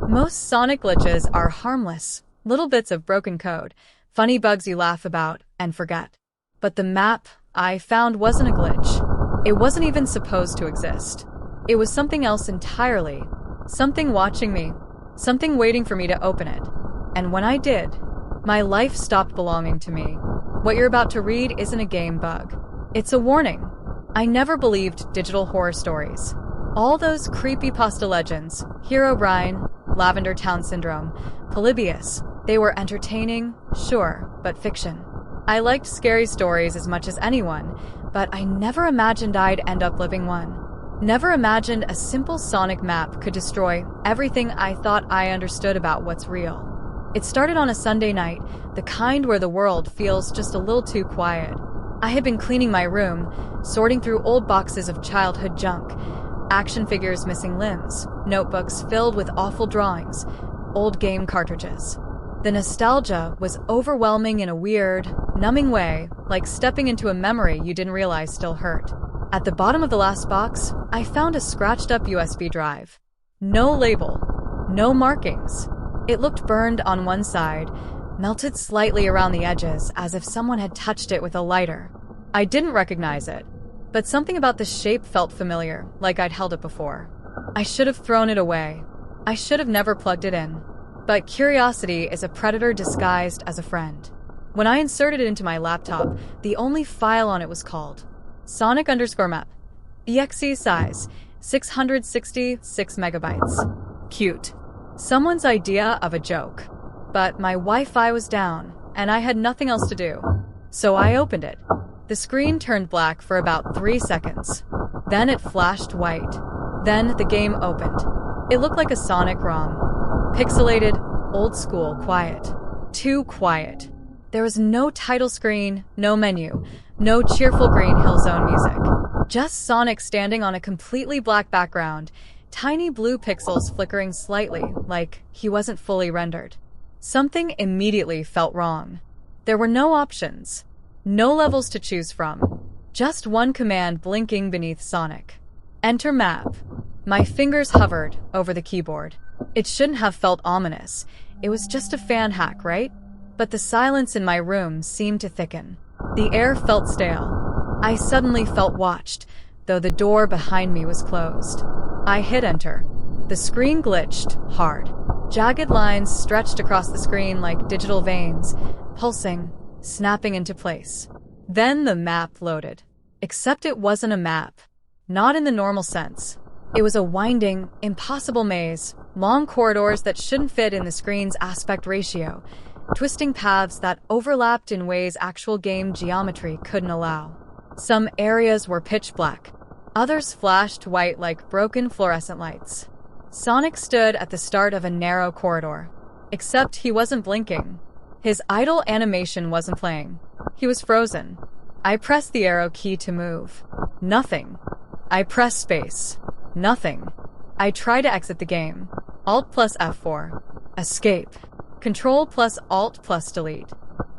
Most Sonic glitches are harmless, little bits of broken code, funny bugs you laugh about and forget. But the map I found wasn't a glitch. It wasn't even supposed to exist. It was something else entirely. Something watching me. Something waiting for me to open it. And when I did, my life stopped belonging to me. What you're about to read isn't a game bug. It's a warning. I never believed digital horror stories. All those creepypasta legends, Herobrine, Lavender Town Syndrome, Polybius, they were entertaining, sure, but fiction. I liked scary stories as much as anyone, but I never imagined I'd end up living one. Never imagined a simple Sonic map could destroy everything I thought I understood about what's real. It started on a Sunday night, the kind where the world feels just a little too quiet. I had been cleaning my room, sorting through old boxes of childhood junk, action figures missing limbs, notebooks filled with awful drawings, old game cartridges. The nostalgia was overwhelming in a weird, numbing way, like stepping into a memory you didn't realize still hurt. At the bottom of the last box, I found a scratched-up USB drive. No label. No markings. It looked burned on one side, melted slightly around the edges as if someone had touched it with a lighter. I didn't recognize it, but something about the shape felt familiar, like I'd held it before. I should have thrown it away. I should have never plugged it in. But curiosity is a predator disguised as a friend. When I inserted it into my laptop, the only file on it was called Sonic_map. exe size, 666 megabytes. Cute. Someone's idea of a joke. But my Wi-Fi was down, and I had nothing else to do. So I opened it. The screen turned black for about 3 seconds. Then it flashed white. Then the game opened. It looked like a Sonic ROM. Pixelated, old school, quiet. Too quiet. There was no title screen, no menu, no cheerful Green Hill Zone music. Just Sonic standing on a completely black background, tiny blue pixels flickering slightly, like he wasn't fully rendered. Something immediately felt wrong. There were no options. No levels to choose from. Just one command blinking beneath Sonic. Enter map. My fingers hovered over the keyboard. It shouldn't have felt ominous. It was just a fan hack, right? But the silence in my room seemed to thicken. The air felt stale. I suddenly felt watched, though the door behind me was closed. I hit enter. The screen glitched hard. Jagged lines stretched across the screen like digital veins, pulsing, snapping into place. Then the map loaded. Except it wasn't a map. Not in the normal sense. It was a winding, impossible maze, long corridors that shouldn't fit in the screen's aspect ratio, twisting paths that overlapped in ways actual game geometry couldn't allow. Some areas were pitch black. Others flashed white like broken fluorescent lights. Sonic stood at the start of a narrow corridor. Except he wasn't blinking. His idle animation wasn't playing. He was frozen. I pressed the arrow key to move. Nothing. I pressed space. Nothing. I tried to exit the game. Alt plus F4. Escape. Control plus Alt plus delete.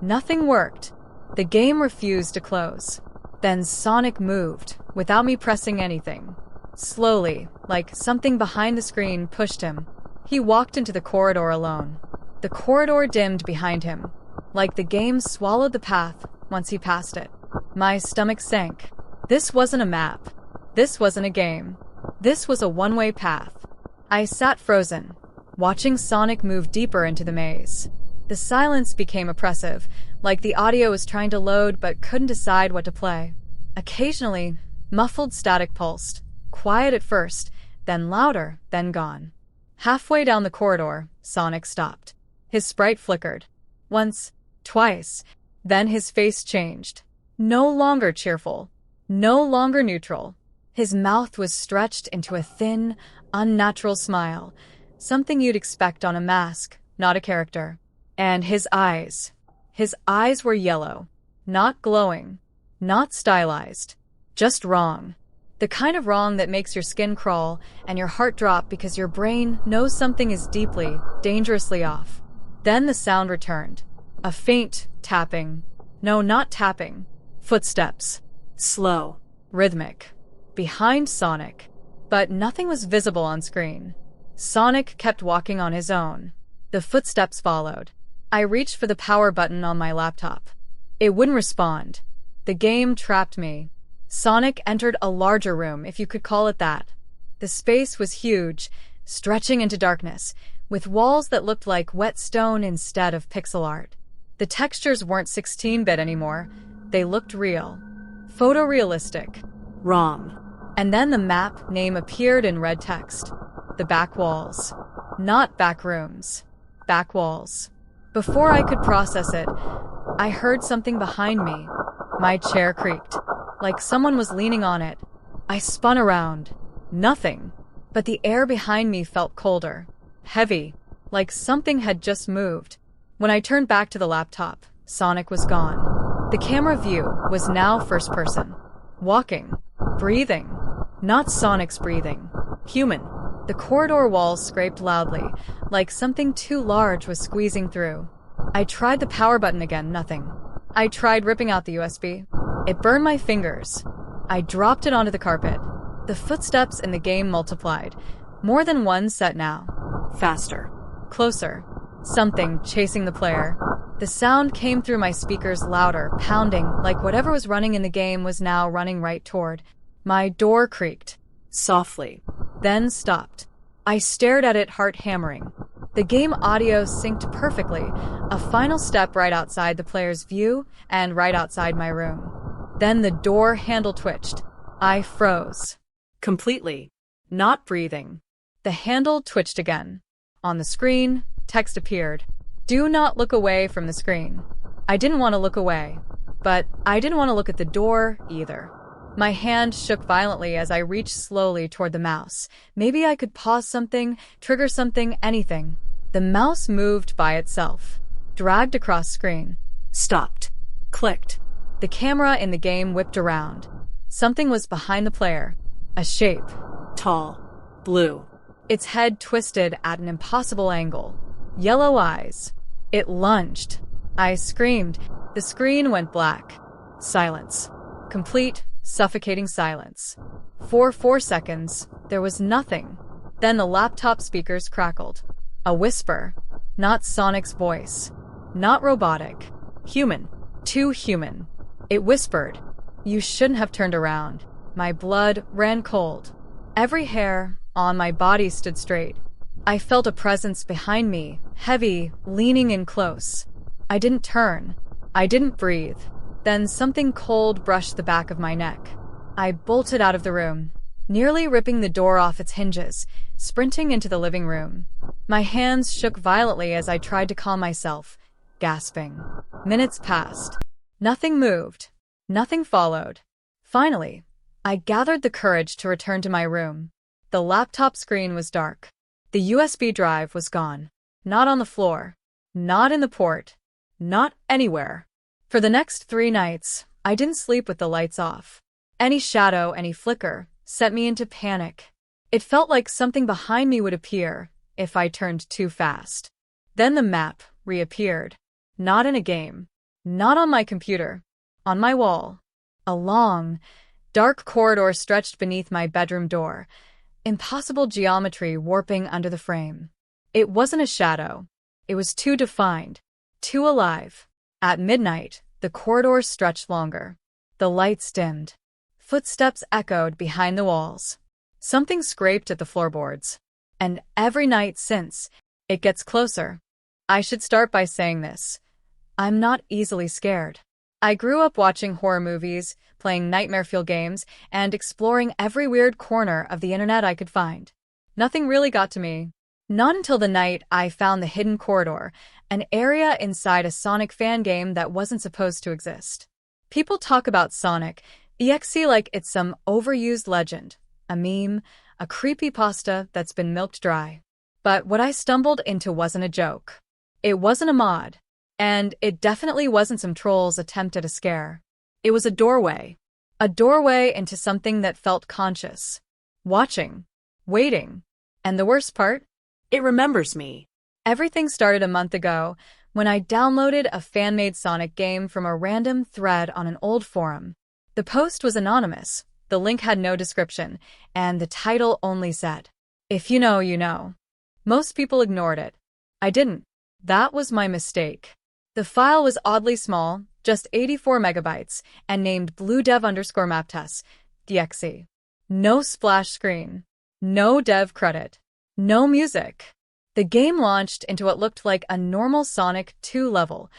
Nothing worked. The game refused to close. Then Sonic moved, without me pressing anything. Slowly, like something behind the screen pushed him. He walked into the corridor alone. The corridor dimmed behind him, like the game swallowed the path once he passed it. My stomach sank. This wasn't a map. This wasn't a game. This was a one-way path. I sat frozen, watching Sonic move deeper into the maze. The silence became oppressive, like the audio was trying to load but couldn't decide what to play. Occasionally, muffled static pulsed, quiet at first, then louder, then gone. Halfway down the corridor, Sonic stopped. His sprite flickered. Once, twice, then his face changed. No longer cheerful. No longer neutral. His mouth was stretched into a thin, unnatural smile, something you'd expect on a mask, not a character. And his eyes were yellow, not glowing, not stylized, just wrong. The kind of wrong that makes your skin crawl and your heart drop because your brain knows something is deeply, dangerously off. Then the sound returned. A faint tapping. No, not tapping. Footsteps. Slow. Rhythmic. Behind Sonic. But nothing was visible on screen. Sonic kept walking on his own. The footsteps followed. I reached for the power button on my laptop. It wouldn't respond. The game trapped me. Sonic entered a larger room, if you could call it that. The space was huge, stretching into darkness, with walls that looked like wet stone instead of pixel art. The textures weren't 16-bit anymore. They looked real. Photorealistic. Wrong. And then the map name appeared in red text. The back walls. Not back rooms. Back walls. Before I could process it, I heard something behind me. My chair creaked, like someone was leaning on it. I spun around. Nothing. But the air behind me felt colder. Heavy. Like something had just moved. When I turned back to the laptop, Sonic was gone. The camera view was now first person. Walking. Breathing. Not Sonic's breathing. Human. The corridor walls scraped loudly, like something too large was squeezing through. I tried the power button again, nothing. I tried ripping out the USB. It burned my fingers. I dropped it onto the carpet. The footsteps in the game multiplied. More than one set now. Faster. Closer. Something chasing the player. The sound came through my speakers louder, pounding, like whatever was running in the game was now running right toward. My door creaked. Softly. Then stopped. I stared at it, heart hammering. The game audio synced perfectly, a final step right outside the player's view and right outside my room. Then the door handle twitched. I froze. Completely. Not breathing. The handle twitched again. On the screen, text appeared. Do not look away from the screen. I didn't want to look away, but I didn't want to look at the door either. My hand shook violently as I reached slowly toward the mouse. Maybe I could pause something, trigger something, anything. The mouse moved by itself. Dragged across screen. Stopped. Clicked. The camera in the game whipped around. Something was behind the player. A shape. Tall. Blue. Its head twisted at an impossible angle. Yellow eyes. It lunged. I screamed. The screen went black. Silence. Complete, suffocating silence. For 4 seconds, there was nothing. Then the laptop speakers crackled. A whisper. Not Sonic's voice. Not robotic. Human. Too human. It whispered. You shouldn't have turned around. My blood ran cold. Every hair on my body stood straight. I felt a presence behind me, heavy, leaning in close. I didn't turn. I didn't breathe. Then something cold brushed the back of my neck. I bolted out of the room, nearly ripping the door off its hinges, sprinting into the living room. My hands shook violently as I tried to calm myself, gasping. Minutes passed. Nothing moved. Nothing followed. Finally, I gathered the courage to return to my room. The laptop screen was dark. The USB drive was gone. Not on the floor. Not in the port. Not anywhere. For the next 3 nights, I didn't sleep with the lights off. Any shadow, any flicker, sent me into panic. It felt like something behind me would appear if I turned too fast. Then the map reappeared. Not in a game. Not on my computer. On my wall. A long, dark corridor stretched beneath my bedroom door. Impossible geometry warping under the frame. It wasn't a shadow. It was too defined. Too alive. At midnight, the corridor stretched longer. The lights dimmed. Footsteps echoed behind the walls. Something scraped at the floorboards. And every night since, it gets closer. I should start by saying this. I'm not easily scared. I grew up watching horror movies, playing nightmare-fueled games, and exploring every weird corner of the internet I could find. Nothing really got to me. Not until the night I found the hidden corridor, an area inside a Sonic fan game that wasn't supposed to exist. People talk about Sonic EXE like it's some overused legend, a meme, a creepypasta that's been milked dry. But what I stumbled into wasn't a joke. It wasn't a mod. And it definitely wasn't some troll's attempt at a scare. It was a doorway. A doorway into something that felt conscious. Watching. Waiting. And the worst part? It remembers me. Everything started a month ago when I downloaded a fan-made Sonic game from a random thread on an old forum. The post was anonymous, the link had no description, and the title only said, "If you know, you know." Most people ignored it. I didn't. That was my mistake. The file was oddly small, just 84 megabytes, and named bluedev_maptest.exe. No splash screen. No dev credit. No music. The game launched into what looked like a normal Sonic 2 level,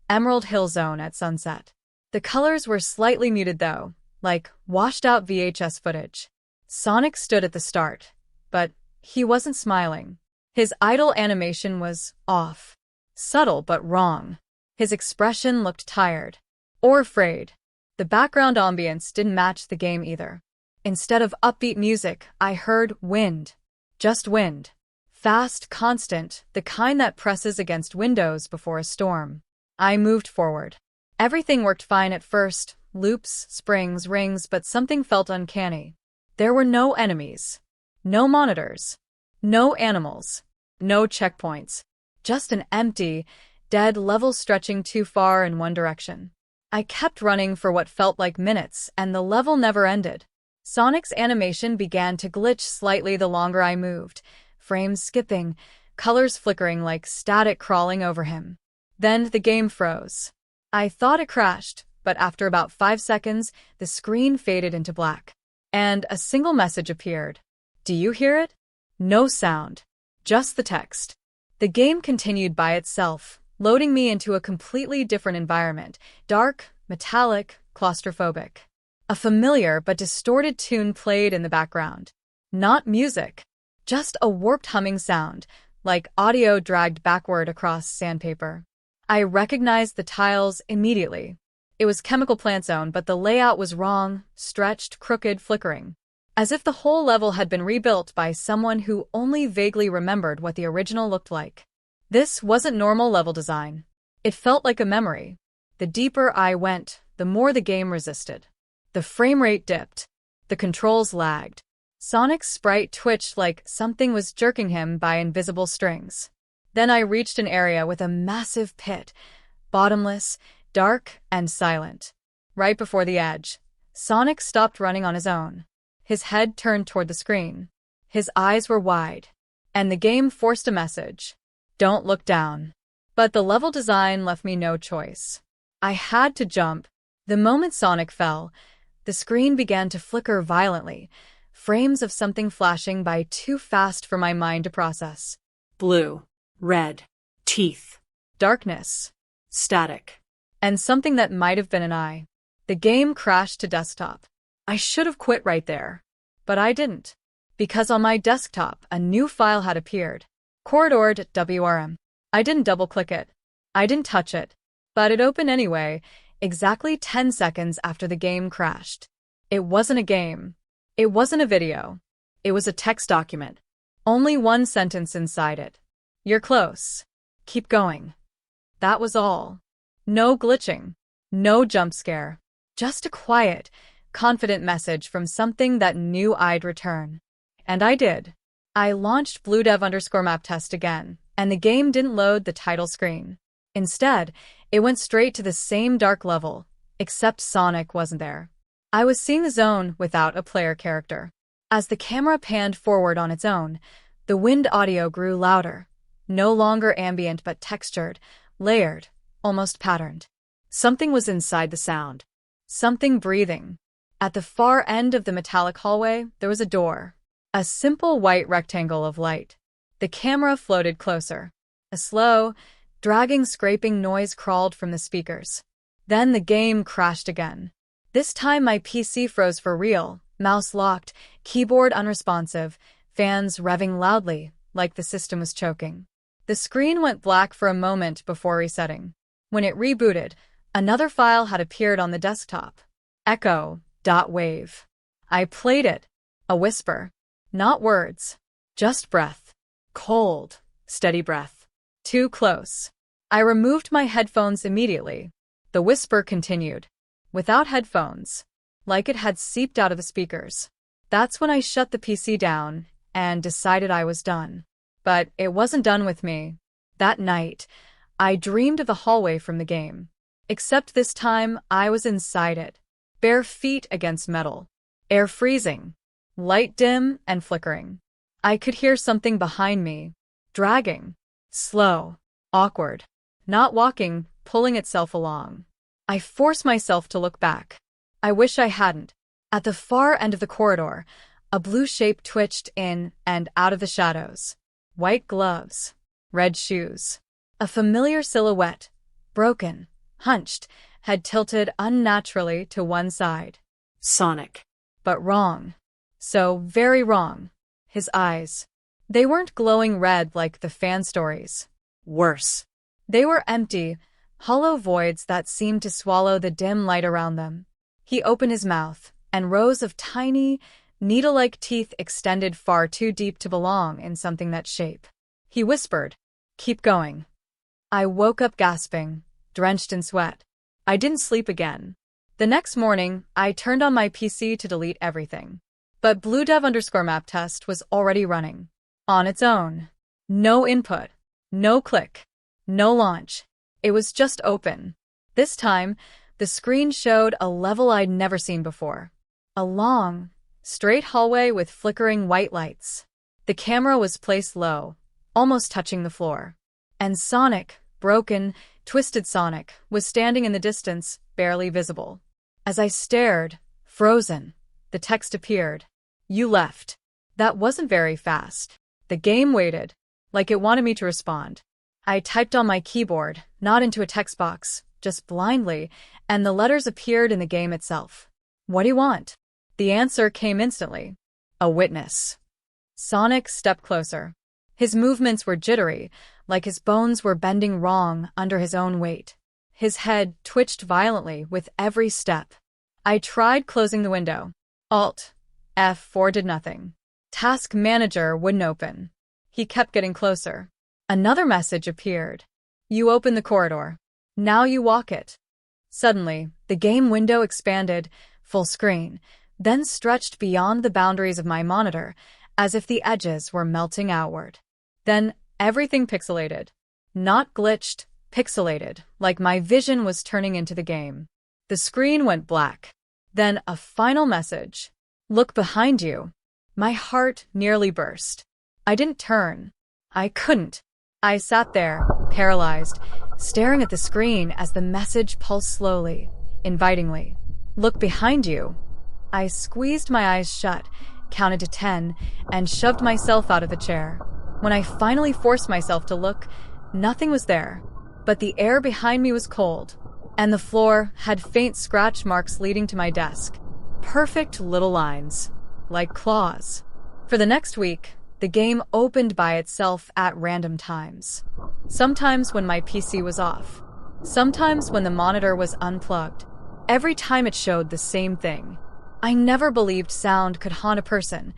Emerald Hill Zone at sunset. The colors were slightly muted though, like washed-out VHS footage. Sonic stood at the start, but he wasn't smiling. His idle animation was off. Subtle but wrong. His expression looked tired. Or afraid. The background ambience didn't match the game either. Instead of upbeat music, I heard wind. Just wind. Fast, constant, the kind that presses against windows before a storm. I moved forward. Everything worked fine at first, loops, springs, rings, but something felt uncanny. There were no enemies. No monitors. No animals. No checkpoints. Just an empty, dead level stretching too far in one direction. I kept running for what felt like minutes, and the level never ended. Sonic's animation began to glitch slightly the longer I moved, frames skipping, colors flickering like static crawling over him. Then the game froze. I thought it crashed, but after about 5 seconds, the screen faded into black. And a single message appeared. Do you hear it? No sound. Just the text. The game continued by itself, loading me into a completely different environment, dark, metallic, claustrophobic. A familiar but distorted tune played in the background. Not music. Just a warped humming sound, like audio dragged backward across sandpaper. I recognized the tiles immediately. It was Chemical Plant Zone, but the layout was wrong, stretched, crooked, flickering. As if the whole level had been rebuilt by someone who only vaguely remembered what the original looked like. This wasn't normal level design. It felt like a memory. The deeper I went, the more the game resisted. The frame rate dipped. The controls lagged. Sonic's sprite twitched like something was jerking him by invisible strings. Then I reached an area with a massive pit, bottomless, dark, and silent. Right before the edge, Sonic stopped running on his own. His head turned toward the screen. His eyes were wide. And the game forced a message. Don't look down. But the level design left me no choice. I had to jump. The moment Sonic fell, the screen began to flicker violently, frames of something flashing by too fast for my mind to process. Blue. Red. Teeth. Darkness. Static. And something that might have been an eye. The game crashed to desktop. I should have quit right there. But I didn't. Because on my desktop, a new file had appeared. Corridor.wrm. I didn't double-click it. I didn't touch it. But it opened anyway, exactly 10 seconds after the game crashed. It wasn't a game. It wasn't a video. It was a text document. Only one sentence inside it. You're close. Keep going. That was all. No glitching. No jump scare. Just a quiet, confident message from something that knew I'd return. And I did. I launched bluedev_maptest again, and the game didn't load the title screen. Instead, it went straight to the same dark level, except Sonic wasn't there. I was seeing the zone without a player character. As the camera panned forward on its own, the wind audio grew louder, no longer ambient but textured, layered, almost patterned. Something was inside the sound. Something breathing. At the far end of the metallic hallway, there was a door. A simple white rectangle of light. The camera floated closer. A slow, dragging, scraping noise crawled from the speakers. Then the game crashed again. This time my PC froze for real, mouse locked, keyboard unresponsive, fans revving loudly, like the system was choking. The screen went black for a moment before resetting. When it rebooted, another file had appeared on the desktop. Echo.wave. I played it. A whisper. Not words. Just breath. Cold, steady breath. Too close. I removed my headphones immediately. The whisper continued. Without headphones. Like it had seeped out of the speakers. That's when I shut the PC down and decided I was done. But it wasn't done with me. That night, I dreamed of the hallway from the game. Except this time, I was inside it. Bare feet against metal. Air freezing. Light dim and flickering. I could hear something behind me. Dragging. Slow. Awkward. Not walking, pulling itself along. I force myself to look back. I wish I hadn't. At the far end of the corridor, a blue shape twitched in and out of the shadows. White gloves. Red shoes. A familiar silhouette, broken, hunched, had tilted unnaturally to one side. Sonic. But wrong. So very wrong. His eyes. They weren't glowing red like the fan stories. Worse. They were empty, hollow voids that seemed to swallow the dim light around them. He opened his mouth, and rows of tiny, needle-like teeth extended far too deep to belong in something that shape. He whispered, "Keep going." I woke up gasping, drenched in sweat. I didn't sleep again. The next morning, I turned on my PC to delete everything. But bluedev_map test was already running. On its own. No input. No click. No launch. It was just open. This time, the screen showed a level I'd never seen before. A long, straight hallway with flickering white lights. The camera was placed low, almost touching the floor. And Sonic, broken, twisted Sonic, was standing in the distance, barely visible. As I stared, frozen, the text appeared. "You left." That wasn't very fast. The game waited, like it wanted me to respond. I typed on my keyboard, not into a text box, just blindly, and the letters appeared in the game itself. "What do you want?" The answer came instantly. "A witness." Sonic stepped closer. His movements were jittery, like his bones were bending wrong under his own weight. His head twitched violently with every step. I tried closing the window. Alt F4 did nothing. Task Manager wouldn't open. He kept getting closer. Another message appeared. "You open the corridor. Now you walk it." Suddenly, the game window expanded, full screen, then stretched beyond the boundaries of my monitor, as if the edges were melting outward. Then everything pixelated. Not glitched, pixelated, like my vision was turning into the game. The screen went black. Then a final message. "Look behind you." My heart nearly burst. I didn't turn. I couldn't. I sat there, paralyzed, staring at the screen as the message pulsed slowly, invitingly. "Look behind you." I squeezed my eyes shut, counted to 10, and shoved myself out of the chair. When I finally forced myself to look, nothing was there. But the air behind me was cold, and the floor had faint scratch marks leading to my desk. Perfect little lines, like claws. For the next week, the game opened by itself at random times. Sometimes when my PC was off. Sometimes when the monitor was unplugged. Every time it showed the same thing. I never believed sound could haunt a person.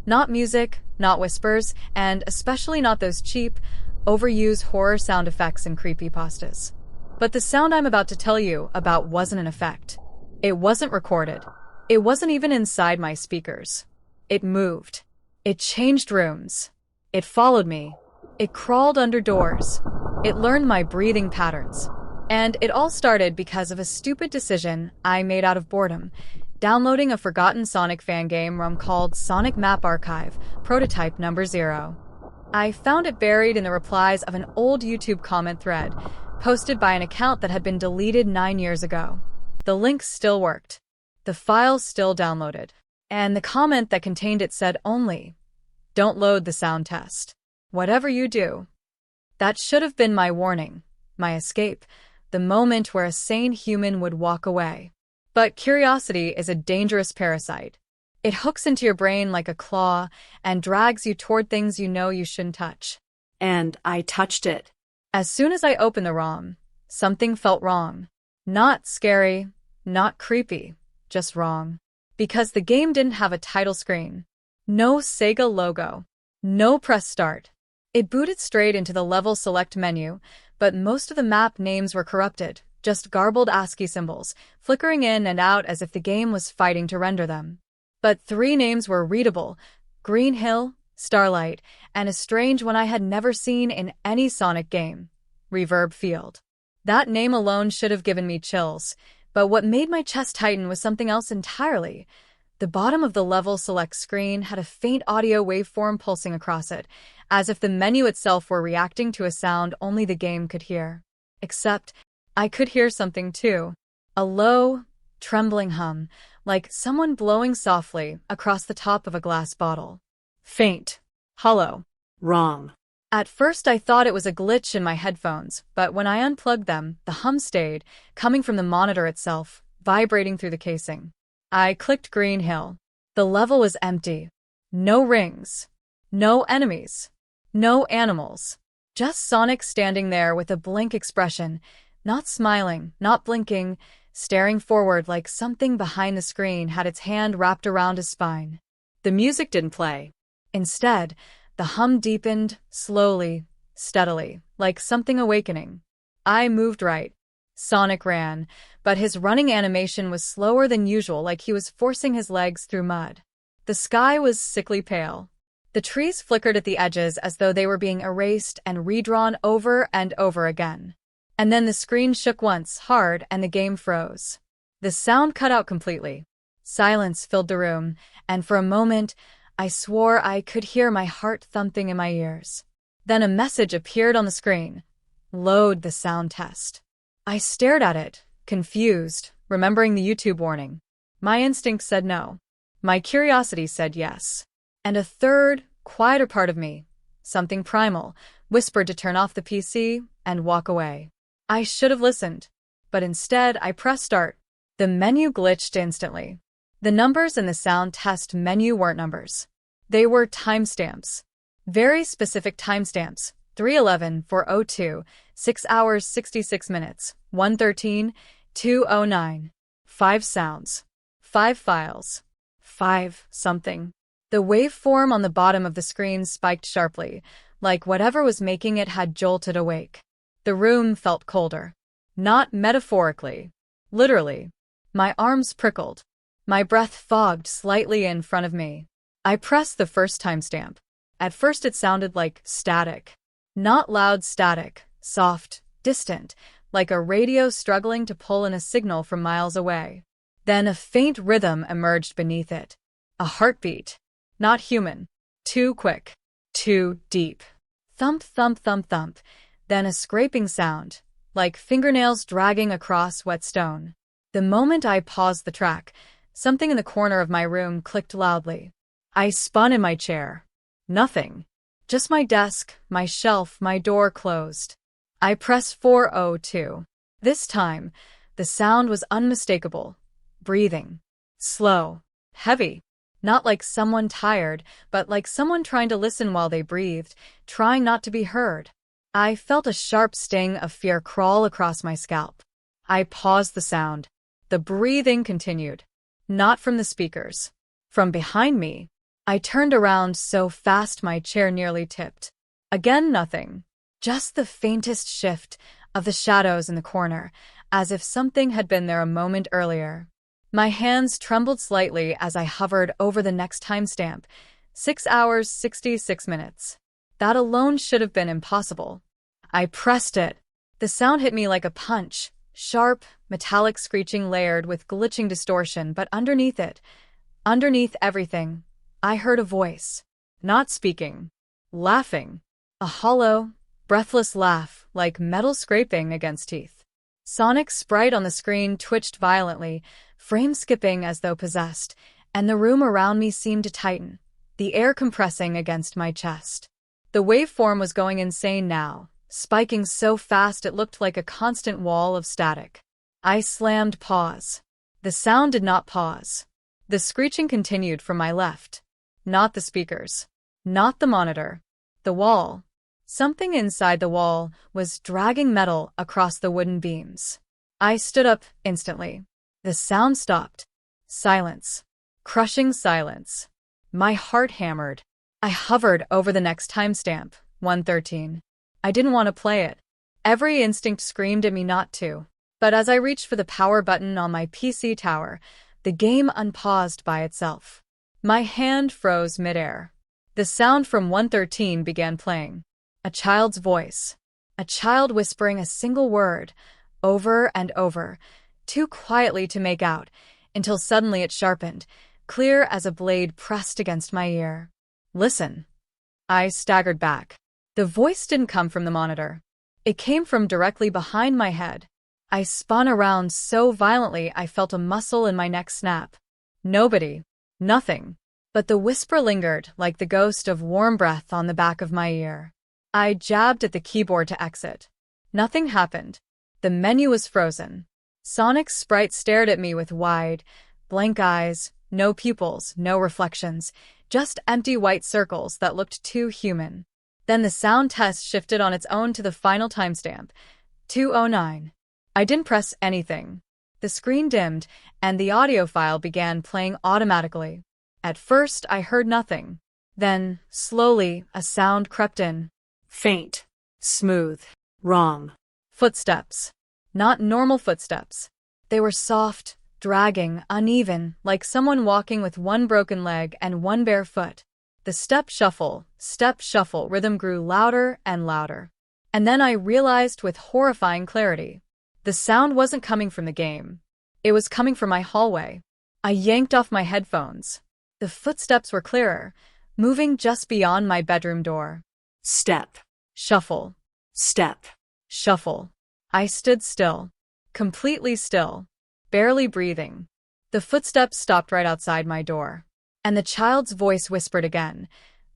Not music, not whispers, and especially not those cheap, overused horror sound effects in creepypastas. But the sound I'm about to tell you about wasn't an effect. It wasn't recorded. It wasn't even inside my speakers. It moved. It changed rooms. It followed me. It crawled under doors. It learned my breathing patterns. And it all started because of a stupid decision I made out of boredom, downloading a forgotten Sonic fan game ROM called Sonic Map Archive, prototype number 0. I found it buried in the replies of an old YouTube comment thread, posted by an account that had been deleted 9 years ago. The link still worked. The file still downloaded. And the comment that contained it said only, "Don't load the sound test. Whatever you do." That should have been my warning, my escape, the moment where a sane human would walk away. But curiosity is a dangerous parasite. It hooks into your brain like a claw and drags you toward things you know you shouldn't touch. And I touched it. As soon as I opened the ROM, something felt wrong. Not scary, not creepy, just wrong. Because the game didn't have a title screen. No Sega logo. No press start. It booted straight into the level select menu, but most of the map names were corrupted, just garbled ASCII symbols, flickering in and out as if the game was fighting to render them. But 3 names were readable: Green Hill, Starlight, and a strange one I had never seen in any Sonic game: Reverb Field. That name alone should have given me chills, but what made my chest tighten was something else entirely. The bottom of the level select screen had a faint audio waveform pulsing across it, as if the menu itself were reacting to a sound only the game could hear. Except, I could hear something too. A low, trembling hum, like someone blowing softly across the top of a glass bottle. Faint. Hollow. Wrong. At first I thought it was a glitch in my headphones, but when I unplugged them, the hum stayed, coming from the monitor itself, vibrating through the casing. I clicked Green Hill. The level was empty. No rings. No enemies. No animals. Just Sonic standing there with a blank expression, not smiling, not blinking, staring forward like something behind the screen had its hand wrapped around his spine. The music didn't play. Instead, the hum deepened, slowly, steadily, like something awakening. I moved right. Sonic ran, but his running animation was slower than usual, like he was forcing his legs through mud. The sky was sickly pale. The trees flickered at the edges as though they were being erased and redrawn over and over again. And then the screen shook once, hard, and the game froze. The sound cut out completely. Silence filled the room, and for a moment, I swore I could hear my heart thumping in my ears. Then a message appeared on the screen. Load the sound test. I stared at it, confused, remembering the YouTube warning. My instinct said no. My curiosity said yes. And a third, quieter part of me, something primal, whispered to turn off the PC and walk away. I should have listened, but instead I pressed start. The menu glitched instantly. The numbers in the sound test menu weren't numbers. They were timestamps. Very specific timestamps. 3:11:402, 6 hours 66 minutes, 1:13, 2:09. 5 sounds. 5 files. 5 something. The waveform on the bottom of the screen spiked sharply, like whatever was making it had jolted awake. The room felt colder. Not metaphorically. Literally. My arms prickled. My breath fogged slightly in front of me. I pressed the first timestamp. At first it sounded like static. Not loud static, soft, distant, like a radio struggling to pull in a signal from miles away. Then a faint rhythm emerged beneath it. A heartbeat. Not human. Too quick. Too deep. Thump, thump, thump, thump. Then a scraping sound, like fingernails dragging across wet stone. The moment I paused the track, something in the corner of my room clicked loudly. I spun in my chair. Nothing. Just my desk, my shelf, my door closed. I pressed 4:02. This time, the sound was unmistakable. Breathing. Slow. Heavy. Not like someone tired, but like someone trying to listen while they breathed, trying not to be heard. I felt a sharp sting of fear crawl across my scalp. I paused the sound. The breathing continued. Not from the speakers. From behind me. I turned around so fast my chair nearly tipped. Again nothing. Just the faintest shift of the shadows in the corner, as if something had been there a moment earlier. My hands trembled slightly as I hovered over the next timestamp, 6 hours 66 minutes. That alone should have been impossible. I pressed it. The sound hit me like a punch, sharp, metallic screeching layered with glitching distortion, but underneath it, underneath everything, I heard a voice. Not speaking. Laughing. A hollow, breathless laugh, like metal scraping against teeth. Sonic's sprite on the screen twitched violently, frame skipping as though possessed, and the room around me seemed to tighten, the air compressing against my chest. The waveform was going insane now, spiking so fast it looked like a constant wall of static. I slammed pause. The sound did not pause. The screeching continued from my left. Not the speakers. Not the monitor. The wall. Something inside the wall was dragging metal across the wooden beams. I stood up instantly. The sound stopped. Silence. Crushing silence. My heart hammered. I hovered over the next timestamp, 1:13. I didn't want to play it. Every instinct screamed at me not to. But as I reached for the power button on my PC tower, the game unpaused by itself. My hand froze midair. The sound from 1:13 began playing. A child's voice. A child whispering a single word, over and over, too quietly to make out, until suddenly it sharpened, clear as a blade pressed against my ear. Listen. I staggered back. The voice didn't come from the monitor. It came from directly behind my head. I spun around so violently I felt a muscle in my neck snap. Nobody. Nothing. But the whisper lingered like the ghost of warm breath on the back of my ear. I jabbed at the keyboard to exit. Nothing happened. The menu was frozen. Sonic's sprite stared at me with wide, blank eyes, no pupils, no reflections, just empty white circles that looked too human. Then the sound test shifted on its own to the final timestamp, 2:09. I didn't press anything. The screen dimmed, and the audio file began playing automatically. At first, I heard nothing. Then, slowly, a sound crept in. Faint. Smooth. Wrong. Footsteps. Not normal footsteps. They were soft, dragging, uneven, like someone walking with one broken leg and one bare foot. The step shuffle rhythm grew louder and louder. And then I realized with horrifying clarity. The sound wasn't coming from the game. It was coming from my hallway. I yanked off my headphones. The footsteps were clearer, moving just beyond my bedroom door. Step. Shuffle. Step. Shuffle. I stood still. Completely still. Barely breathing. The footsteps stopped right outside my door. And the child's voice whispered again,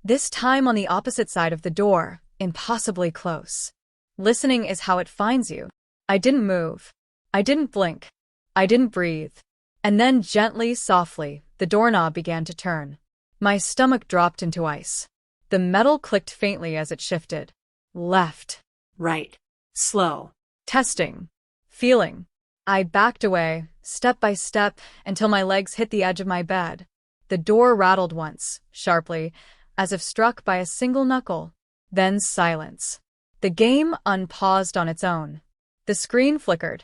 this time on the opposite side of the door, impossibly close. Listening is how it finds you. I didn't move. I didn't blink. I didn't breathe. And then gently, softly, the doorknob began to turn. My stomach dropped into ice. The metal clicked faintly as it shifted. Left. Right. Slow. Testing. Feeling. I backed away, step by step, until my legs hit the edge of my bed. The door rattled once, sharply, as if struck by a single knuckle. Then silence. The game unpaused on its own. The screen flickered.